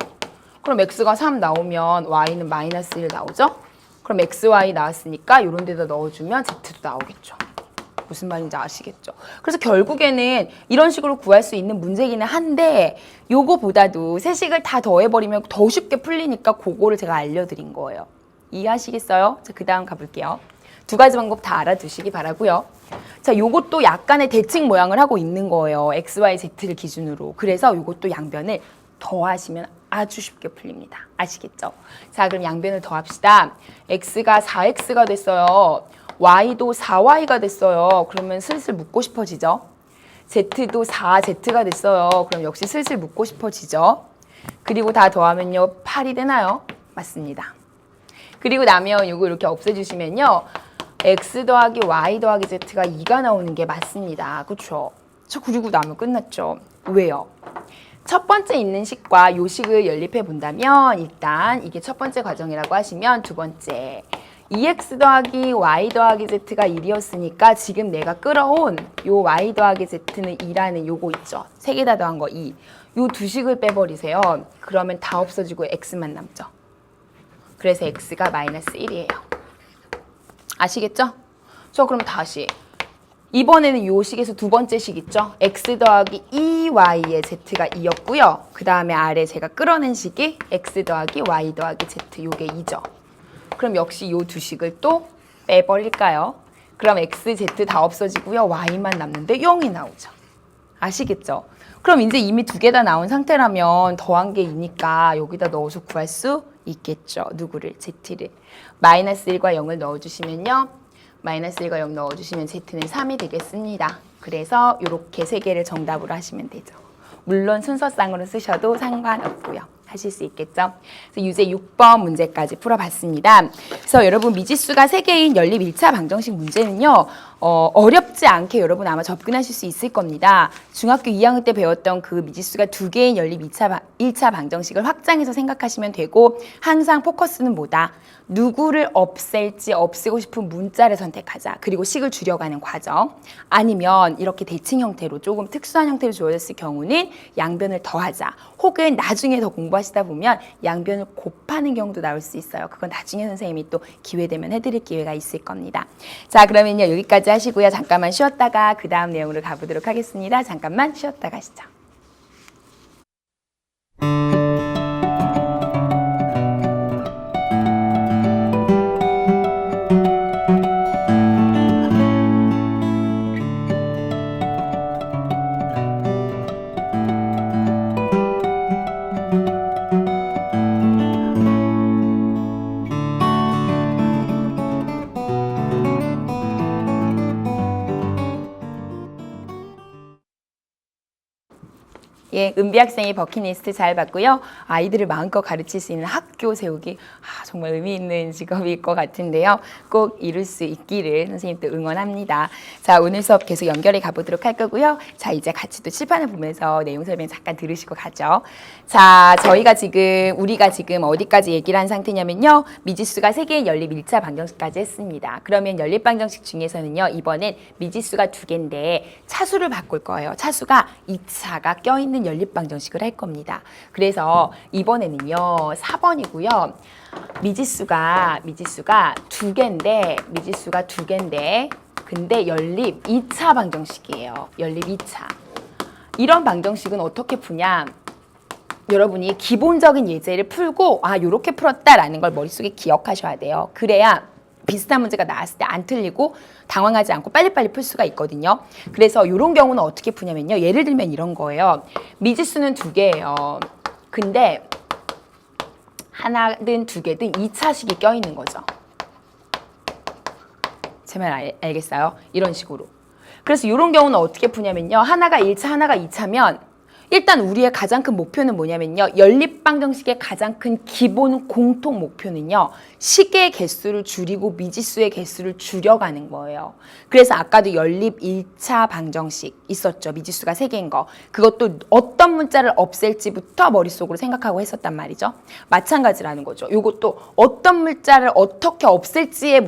그럼 x가 3 나오면 y는 마이너스 1 나오죠? 그럼 xy 나왔으니까 이런 데다 넣어주면 z도 나오겠죠. 무슨 말인지 아시겠죠? 그래서 결국에는 이런 식으로 구할 수 있는 문제기는 한데 요거보다도 세 식을 다 더해버리면 더 쉽게 풀리니까 그거를 제가 알려드린 거예요. 이해하시겠어요? 자, 그 다음 가볼게요. 두 가지 방법 다 알아두시기 바라고요. 자, 요것도 약간의 대칭 모양을 하고 있는 거예요. x, y, z를 기준으로. 그래서 요것도 양변을 더하시면 아주 쉽게 풀립니다. 아시겠죠? 자, 그럼 양변을 더합시다. x가 4x가 됐어요. y도 4y가 됐어요. 그러면 슬슬 묻고 싶어지죠? Z도 4Z가 됐어요. 그럼 역시 슬슬 묻고 싶어지죠. 그리고 다 더하면요 8이 되나요? 맞습니다. 그리고 나면 이거 이렇게 없애주시면요 X 더하기 Y 더하기 Z가 2가 나오는 게 맞습니다. 그렇죠? 저 그리고 나면 끝났죠. 왜요? 첫 번째 있는 식과 요 식을 연립해 본다면 일단 이게 첫 번째 과정이라고 하시면 두 번째 2x 더하기 y 더하기 z가 1이었으니까 지금 내가 끌어온 요 y 더하기 z는 2라는 요거 있죠. 세 개 다 더한 거 2. 요 두 식을 빼버리세요. 그러면 다 없어지고 x만 남죠. 그래서 x가 마이너스 1이에요. 아시겠죠? 저 그럼 다시 이번에는 요 식에서 두 번째 식 있죠? x 더하기 2y의 z가 2였고요. 그 다음에 아래 제가 끌어낸 식이 x 더하기 y 더하기 z 요게 2죠. 그럼 역시 요 두 식을 또 빼버릴까요? 그럼 x, z 다 없어지고요. y만 남는데 0이 나오죠. 아시겠죠? 그럼 이제 이미 두 개 다 나온 상태라면 더한 게 2니까 여기다 넣어서 구할 수 있겠죠. 누구를? z를. 마이너스 1과 0을 넣어주시면요. 마이너스 1과 0 넣어주시면 z는 3이 되겠습니다. 그래서 이렇게 세 개를 정답으로 하시면 되죠. 물론 순서상으로 쓰셔도 상관없고요. 하실 수 있겠죠. 그래서 유제 6번 문제까지 풀어봤습니다. 그래서 여러분 미지수가 3개인 연립 1차 방정식 문제는요. 어렵지 않게 여러분 아마 접근하실 수 있을 겁니다. 중학교 2학년 때 배웠던 그 미지수가 2개인 연립 1차 방정식을 확장해서 생각하시면 되고 항상 포커스는 뭐다? 누구를 없앨지 없애고 싶은 문자를 선택하자. 그리고 식을 줄여가는 과정. 아니면 이렇게 대칭 형태로 조금 특수한 형태로 주어졌을 경우는 양변을 더하자. 혹은 나중에 더 공부하시다 보면 양변을 곱하는 경우도 나올 수 있어요. 그건 나중에 선생님이 또 기회되면 해드릴 기회가 있을 겁니다. 자, 그러면요 여기까지 하시고요. 잠깐만 쉬었다가 그 다음 내용으로 가보도록 하겠습니다. 잠깐만 쉬었다 가시죠. 예, 은비 학생이 버킷리스트 잘 봤고요. 아이들을 마음껏 가르칠 수 있는 학교 세우기 정말 의미 있는 직업일 것 같은데요. 꼭 이룰 수 있기를 선생님도 응원합니다. 자, 오늘 수업 계속 연결해 가보도록 할 거고요. 자, 이제 같이 또 칠판을 보면서 내용 설명 잠깐 들으시고 가죠. 자, 우리가 지금 어디까지 얘기를 한 상태냐면요. 미지수가 3개의 연립 1차 방정식까지 했습니다. 그러면 연립 방정식 중에서는요. 이번엔 미지수가 2개인데 차수를 바꿀 거예요. 차수가 2차가 껴있는 연립 방정식을 할 겁니다. 그래서 이번에는요 4번이고요. 미지수가 2개인데 근데 연립 2차 방정식이에요. 연립 2차. 이런 방정식은 어떻게 푸냐? 여러분이 기본적인 예제를 풀고 요렇게 풀었다라는 걸 머릿속에 기억하셔야 돼요. 그래야 비슷한 문제가 나왔을 때 안 틀리고 당황하지 않고 빨리빨리 풀 수가 있거든요. 그래서 이런 경우는 어떻게 푸냐면요. 예를 들면 이런 거예요. 미지수는 2개예요. 근데 하나든 2개든 2차식이 껴있는 거죠. 제 말 알겠어요? 이런 식으로. 그래서 이런 경우는 어떻게 푸냐면요. 하나가 1차, 하나가 2차면 일단 우리의 가장 큰 목표는 뭐냐면요. 연립 방정식의 가장 큰 기본 공통 목표는요. 식의 개수를 줄이고 미지수의 개수를 줄여가는 거예요. 그래서 아까도 연립 1차 방정식 있었죠. 미지수가 3개인 거. 그것도 어떤 문자를 없앨지부터 머릿속으로 생각하고 했었단 말이죠. 마찬가지라는 거죠. 이것도 어떤 문자를 어떻게 없앨지의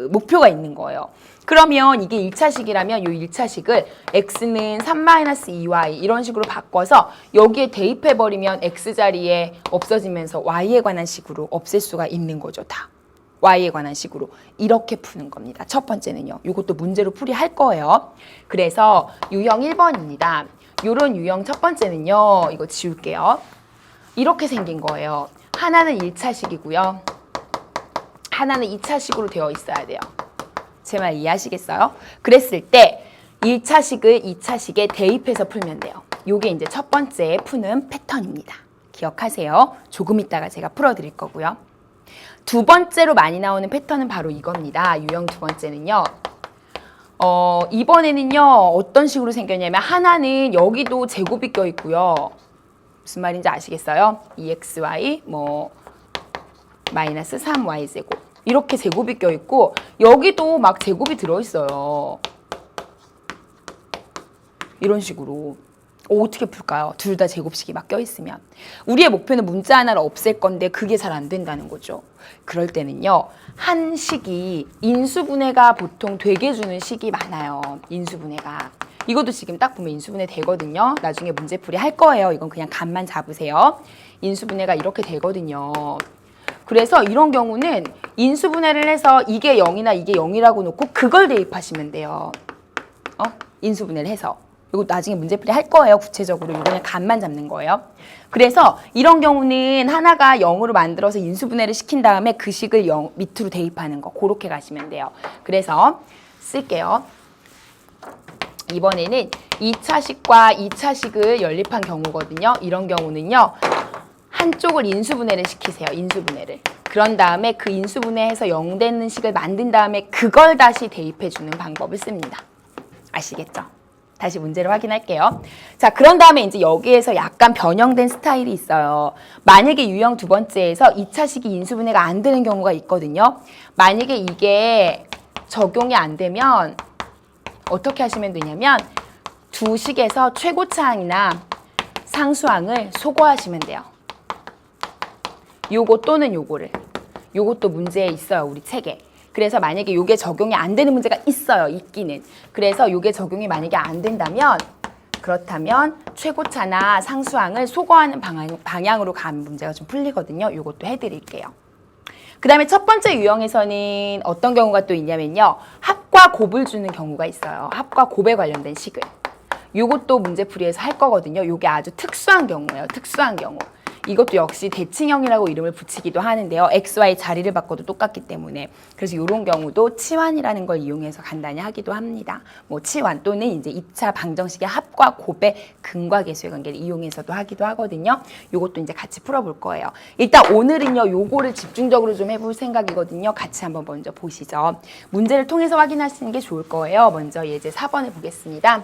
목표가 있는 거예요. 그러면 이게 1차식이라면 이 1차식을 x는 3-2y 이런 식으로 바꿔서 여기에 대입해버리면 x 자리에 없어지면서 y에 관한 식으로 없앨 수가 있는 거죠. 다. y에 관한 식으로 이렇게 푸는 겁니다. 첫 번째는요. 이것도 문제로 풀이할 거예요. 그래서 유형 1번입니다. 요런 유형 첫 번째는요. 이거 지울게요. 이렇게 생긴 거예요. 하나는 1차식이고요. 하나는 2차식으로 되어 있어야 돼요. 제 말 이해하시겠어요? 그랬을 때 1차식을 2차식에 대입해서 풀면 돼요. 요게 이제 첫 번째 푸는 패턴입니다. 기억하세요. 조금 있다가 제가 풀어드릴 거고요. 두 번째로 많이 나오는 패턴은 바로 이겁니다. 유형 두 번째는요. 이번에는요, 어떤 식으로 생겼냐면, 하나는 여기도 제곱이 껴있고요. 무슨 말인지 아시겠어요? 2xy, 마이너스 3y제곱. 이렇게 제곱이 껴있고, 여기도 막 제곱이 들어있어요. 이런 식으로. 어떻게 풀까요? 둘 다 제곱식이 막 껴있으면. 우리의 목표는 문자 하나를 없앨 건데 그게 잘 안 된다는 거죠. 그럴 때는요. 한 식이 인수분해가 보통 되게 주는 식이 많아요. 인수분해가. 이것도 지금 딱 보면 인수분해 되거든요. 나중에 문제풀이 할 거예요. 이건 그냥 감만 잡으세요. 인수분해가 이렇게 되거든요. 그래서 이런 경우는 인수분해를 해서 이게 0이나 이게 0이라고 놓고 그걸 대입하시면 돼요. 인수분해를 해서. 이거 나중에 문제풀이 할 거예요. 구체적으로. 이거 그냥 감만 잡는 거예요. 그래서 이런 경우는 하나가 0으로 만들어서 인수분해를 시킨 다음에 그 식을 0 밑으로 대입하는 거. 그렇게 가시면 돼요. 그래서 쓸게요. 이번에는 2차식과 2차식을 연립한 경우거든요. 이런 경우는요. 한쪽을 인수분해를 시키세요. 인수분해를. 그런 다음에 그 인수분해해서 0 되는 식을 만든 다음에 그걸 다시 대입해주는 방법을 씁니다. 아시겠죠? 다시 문제를 확인할게요. 자, 그런 다음에 이제 여기에서 약간 변형된 스타일이 있어요. 만약에 유형 두 번째에서 2차식이 인수분해가 안 되는 경우가 있거든요. 만약에 이게 적용이 안 되면 어떻게 하시면 되냐면 두 식에서 최고차항이나 상수항을 소거하시면 돼요. 요거 또는 요거를. 요것도 문제에 있어요. 우리 책에. 그래서 만약에 요게 적용이 안 되는 문제가 있어요. 있기는. 그래서 요게 적용이 만약에 안 된다면 그렇다면 최고차나 상수항을 소거하는 방향으로 가면 문제가 좀 풀리거든요. 요것도 해드릴게요. 그 다음에 첫 번째 유형에서는 어떤 경우가 또 있냐면요. 합과 곱을 주는 경우가 있어요. 합과 곱에 관련된 식을. 요것도 문제풀이에서 할 거거든요. 요게 아주 특수한 경우예요. 특수한 경우. 이것도 역시 대칭형이라고 이름을 붙이기도 하는데요. XY 자리를 바꿔도 똑같기 때문에. 그래서 이런 경우도 치환이라는 걸 이용해서 간단히 하기도 합니다. 치환 또는 이제 2차 방정식의 합과 곱의 근과 계수의 관계를 이용해서도 하기도 하거든요. 이것도 이제 같이 풀어볼 거예요. 일단 오늘은요, 요거를 집중적으로 좀 해볼 생각이거든요. 같이 한번 먼저 보시죠. 문제를 통해서 확인하시는 게 좋을 거예요. 먼저 예제 4번을 보겠습니다.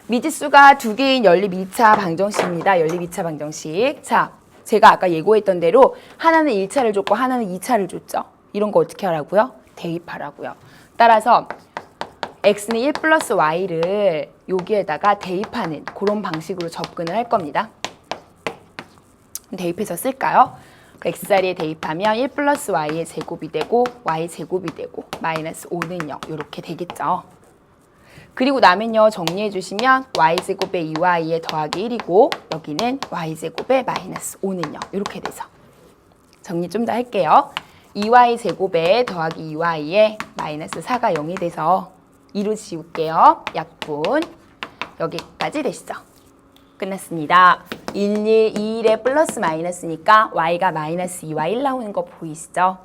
미지수가 두 개인 연립 2차 방정식입니다. 연립 2차 방정식. 자, 제가 아까 예고했던 대로 하나는 1차를 줬고 하나는 2차를 줬죠. 이런 거 어떻게 하라고요? 대입하라고요. 따라서 x는 1 플러스 y를 여기에다가 대입하는 그런 방식으로 접근을 할 겁니다. 대입해서 쓸까요? 그 x자리에 대입하면 1 플러스 y의 제곱이 되고 y 제곱이 되고 마이너스 5는 0 이렇게 되겠죠. 그리고 나면요, 정리해 주시면 y제곱에 2y에 더하기 1이고 여기는 y제곱에 마이너스 5는 0 이렇게 돼서 정리 좀 더 할게요. 2y제곱에 더하기 2y에 마이너스 4가 0이 돼서 2로 지울게요. 약분 여기까지 되시죠. 끝났습니다. 1, 1, 2, 1에 플러스 마이너스니까 y가 마이너스 2와 1 나오는 거 보이시죠?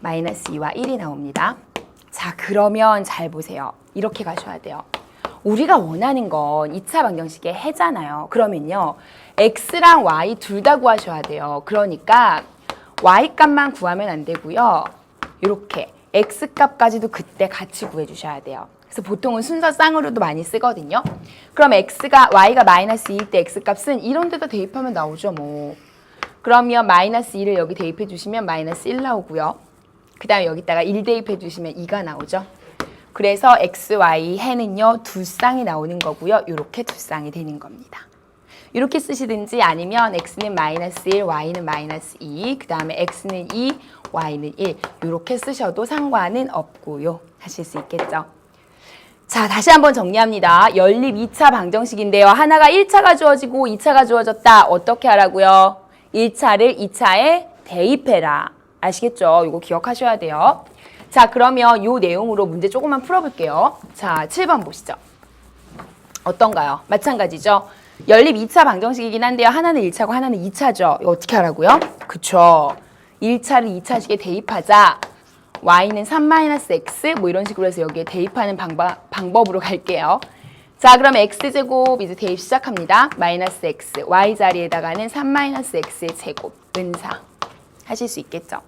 마이너스 2와 1이 나옵니다. 자, 그러면 잘 보세요. 이렇게 가셔야 돼요. 우리가 원하는 건 2차 방정식의 해잖아요. 그러면요, x랑 y 둘 다 구하셔야 돼요. 그러니까 y 값만 구하면 안 되고요. 이렇게 x 값까지도 그때 같이 구해주셔야 돼요. 그래서 보통은 순서 쌍으로도 많이 쓰거든요. 그럼 y가 마이너스 2일 때 x 값은 이런 데다 대입하면 나오죠. 그러면 마이너스 2를 여기 대입해 주시면 마이너스 1 나오고요. 그 다음에 여기다가 1 대입해 주시면 2가 나오죠. 그래서 x, y 해는요, 두 쌍이 나오는 거고요. 이렇게 두 쌍이 되는 겁니다. 이렇게 쓰시든지 아니면 x는 마이너스 1, y는 마이너스 2, 그 다음에 x는 2, y는 1 이렇게 쓰셔도 상관은 없고요. 하실 수 있겠죠. 자, 다시 한번 정리합니다. 연립 2차 방정식인데요. 하나가 1차가 주어지고 2차가 주어졌다. 어떻게 하라고요? 1차를 2차에 대입해라. 아시겠죠? 이거 기억하셔야 돼요. 자, 그러면 이 내용으로 문제 조금만 풀어볼게요. 자, 7번 보시죠. 어떤가요? 마찬가지죠? 연립 2차 방정식이긴 한데요. 하나는 1차고 하나는 2차죠. 이거 어떻게 하라고요? 그쵸. 1차를 2차식에 대입하자. y는 3-x 이런 식으로 해서 여기에 대입하는 방법으로 갈게요. 자, 그럼 x제곱 이제 대입 시작합니다. 마이너스 x, y 자리에다가는 3-x의 제곱, 은사. 하실 수 있겠죠?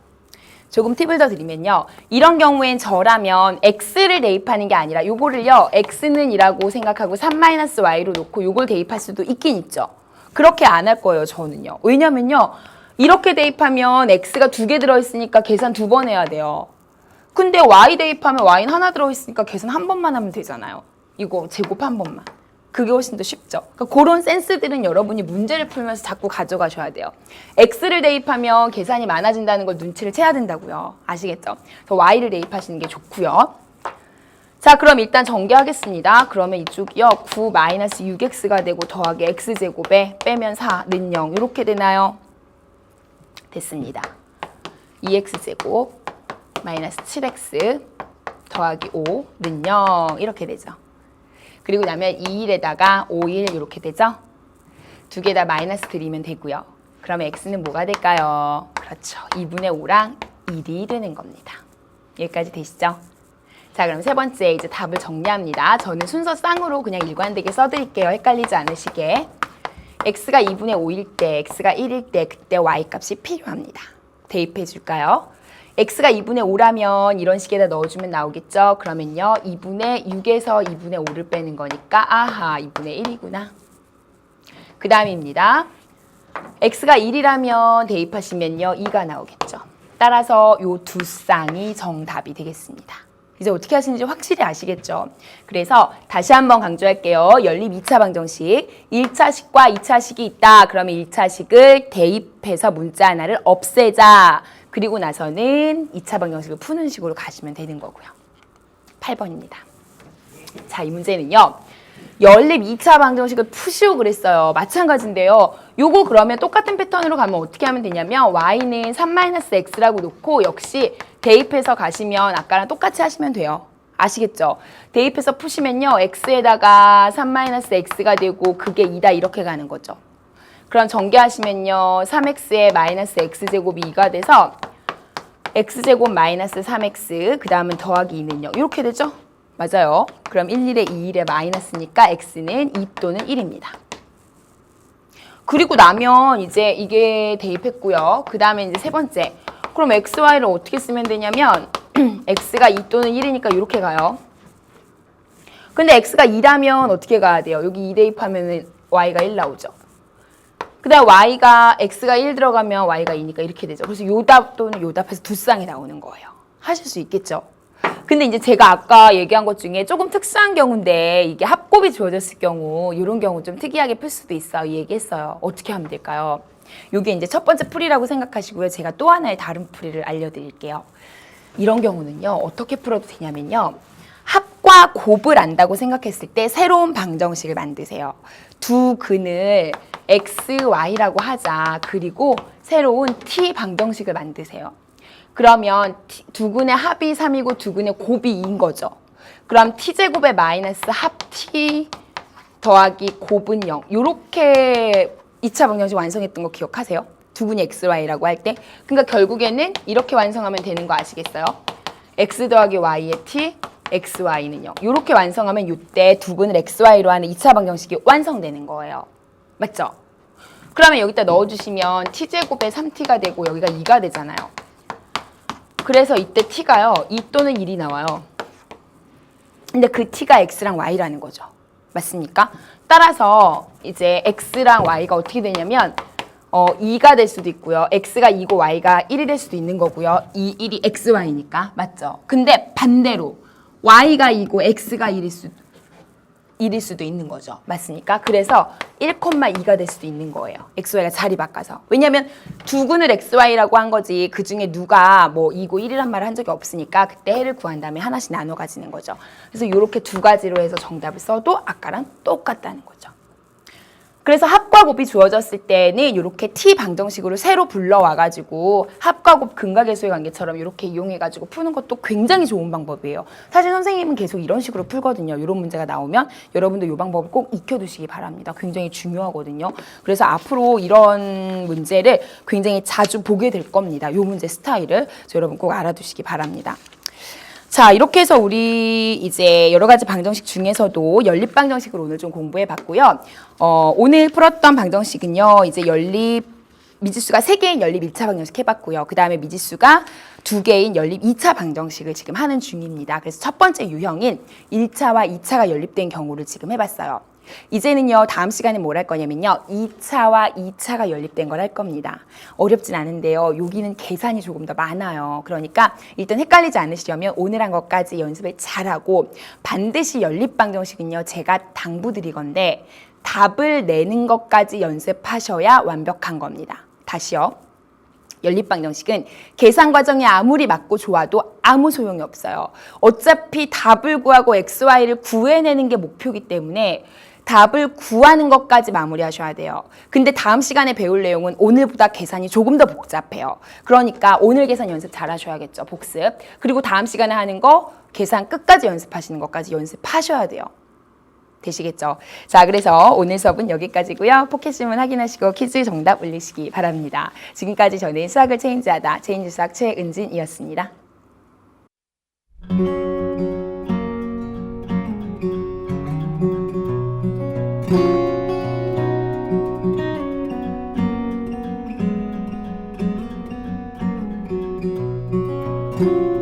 조금 팁을 더 드리면요. 이런 경우엔 저라면 x를 대입하는 게 아니라 요거를요. x는 이라고 생각하고 3-y로 놓고 요걸 대입할 수도 있긴 있죠. 그렇게 안 할 거예요. 저는요. 왜냐면요. 이렇게 대입하면 x가 2개 들어있으니까 계산 2번 해야 돼요. 근데 y 대입하면 y는 하나 들어있으니까 계산 한 번만 하면 되잖아요. 이거 제곱 한 번만. 그게 훨씬 더 쉽죠. 그러니까 그런 센스들은 여러분이 문제를 풀면서 자꾸 가져가셔야 돼요. x를 대입하면 계산이 많아진다는 걸 눈치를 채야 된다고요. 아시겠죠? 그래서 y를 대입하시는 게 좋고요. 자, 그럼 일단 전개하겠습니다. 그러면 이쪽이요. 9-6x가 되고 더하기 x제곱에 빼면 4는 0 이렇게 되나요? 됐습니다. 2x제곱 마이너스 7x 더하기 5는 0 이렇게 되죠. 그리고 나면 2일에다가 5일 이렇게 되죠. 두 개 다 마이너스 드리면 되고요. 그러면 x는 뭐가 될까요? 그렇죠. 2분의 5랑 1이 되는 겁니다. 여기까지 되시죠? 자, 그럼 세 번째 이제 답을 정리합니다. 저는 순서 쌍으로 그냥 일관되게 써드릴게요. 헷갈리지 않으시게. x가 2분의 5일 때, x가 1일 때 그때 y 값이 필요합니다. 대입해 줄까요? x가 2분의 5라면 이런 식에다 넣어주면 나오겠죠? 그러면요. 2분의 6에서 2분의 5를 빼는 거니까 아하 2분의 1이구나. 그 다음입니다. x가 1이라면 대입하시면요. 2가 나오겠죠. 따라서 요 두 쌍이 정답이 되겠습니다. 이제 어떻게 하시는지 확실히 아시겠죠? 그래서 다시 한번 강조할게요. 연립 2차 방정식. 1차식과 2차식이 있다. 그러면 1차식을 대입해서 문자 하나를 없애자. 그리고 나서는 2차 방정식을 푸는 식으로 가시면 되는 거고요. 8번입니다. 자, 이 문제는요. 연립 2차 방정식을 푸시오 그랬어요. 마찬가지인데요. 요거 그러면 똑같은 패턴으로 가면 어떻게 하면 되냐면 y는 3-x라고 놓고 역시 대입해서 가시면 아까랑 똑같이 하시면 돼요. 아시겠죠? 대입해서 푸시면요. x에다가 3-x가 되고 그게 2다 이렇게 가는 거죠. 그럼 전개하시면요. 3x에 마이너스 x제곱이 2가 돼서 x제곱 마이너스 3x 그 다음은 더하기 2는요. 이렇게 되죠? 맞아요. 그럼 1, 1에 2, 1에 마이너스니까 x는 2 또는 1입니다. 그리고 나면 이제 이게 대입했고요. 그 다음에 이제 세 번째. 그럼 x, y를 어떻게 쓰면 되냐면 x가 2 또는 1이니까 이렇게 가요. 근데 x가 2라면 어떻게 가야 돼요? 여기 2 대입하면 y가 1 나오죠. 그 다음 y가 x가 1 들어가면 y가 2니까 이렇게 되죠. 그래서 요 답 또는 요 답에서 두 쌍이 나오는 거예요. 하실 수 있겠죠? 근데 이제 제가 아까 얘기한 것 중에 조금 특수한 경우인데 이게 합곱이 주어졌을 경우 이런 경우 좀 특이하게 풀 수도 있어요. 얘기했어요. 어떻게 하면 될까요? 이게 이제 첫 번째 풀이라고 생각하시고요. 제가 또 하나의 다른 풀이를 알려드릴게요. 이런 경우는요. 어떻게 풀어도 되냐면요. 합과 곱을 안다고 생각했을 때 새로운 방정식을 만드세요. 두 근을 x, y라고 하자. 그리고 새로운 t 방정식을 만드세요. 그러면 두 근의 합이 3이고 두 근의 곱이 2인 거죠. 그럼 t제곱의 마이너스 합 t 더하기 곱은 0. 요렇게 2차 방정식 완성했던 거 기억하세요? 두 근이 x, y라고 할 때. 그러니까 결국에는 이렇게 완성하면 되는 거 아시겠어요? x 더하기 y의 t, x, y는 0. 요렇게 완성하면 이때 두 근을 x, y로 하는 2차 방정식이 완성되는 거예요. 맞죠? 그러면 여기다 넣어주시면 t제곱에 3t가 되고 여기가 2가 되잖아요. 그래서 이때 t가요. 2 또는 1이 나와요. 근데 그 t가 x랑 y라는 거죠. 맞습니까? 따라서 이제 x랑 y가 어떻게 되냐면 2가 될 수도 있고요. x가 2고 y가 1이 될 수도 있는 거고요. 2, 1이 x, y니까. 맞죠? 근데 반대로 y가 2고 x가 1일 수도 있는 거죠. 맞습니까? 그래서 1,2가 될 수도 있는 거예요. x, y가 자리 바꿔서. 왜냐면 두 근을 x, y라고 한 거지 그 중에 누가 뭐 2고 1이란 말을 한 적이 없으니까 그때 해를 구한 다음에 하나씩 나눠 가지는 거죠. 그래서 이렇게 두 가지로 해서 정답을 써도 아까랑 똑같다는 거죠. 그래서 합과 곱이 주어졌을 때는 이렇게 t 방정식으로 새로 불러와가지고 합과 곱 근각계수의 관계처럼 이렇게 이용해가지고 푸는 것도 굉장히 좋은 방법이에요. 사실 선생님은 계속 이런 식으로 풀거든요. 이런 문제가 나오면 여러분도 이 방법을 꼭 익혀두시기 바랍니다. 굉장히 중요하거든요. 그래서 앞으로 이런 문제를 굉장히 자주 보게 될 겁니다. 이 문제 스타일을 여러분 꼭 알아두시기 바랍니다. 자, 이렇게 해서 우리 이제 여러 가지 방정식 중에서도 연립 방정식을 오늘 좀 공부해 봤고요. 오늘 풀었던 방정식은요, 이제 연립, 미지수가 3개인 연립 1차 방정식 해봤고요. 그 다음에 미지수가 두 개인 연립 2차 방정식을 지금 하는 중입니다. 그래서 첫 번째 유형인 1차와 2차가 연립된 경우를 지금 해봤어요. 이제는요, 다음 시간에 뭘 할 거냐면요, 2차와 2차가 연립된 걸 할 겁니다. 어렵진 않은데요, 여기는 계산이 조금 더 많아요. 그러니까 일단 헷갈리지 않으시려면 오늘 한 것까지 연습을 잘하고, 반드시 연립 방정식은요, 제가 당부드리건데 답을 내는 것까지 연습하셔야 완벽한 겁니다. 다시요. 연립방정식은 계산 과정이 아무리 맞고 좋아도 아무 소용이 없어요. 어차피 답을 구하고 XY를 구해내는 게 목표이기 때문에 답을 구하는 것까지 마무리하셔야 돼요. 근데 다음 시간에 배울 내용은 오늘보다 계산이 조금 더 복잡해요. 그러니까 오늘 계산 연습 잘 하셔야겠죠. 복습. 그리고 다음 시간에 하는 거 계산 끝까지 연습하시는 것까지 연습하셔야 돼요. 되시겠죠? 자, 그래서 오늘 수업은 여기까지고요. 포켓 질문 확인하시고 퀴즈 정답 올리시기 바랍니다. 지금까지 저는 수학을 체인지하다 체인지 수학 최은진이었습니다. you.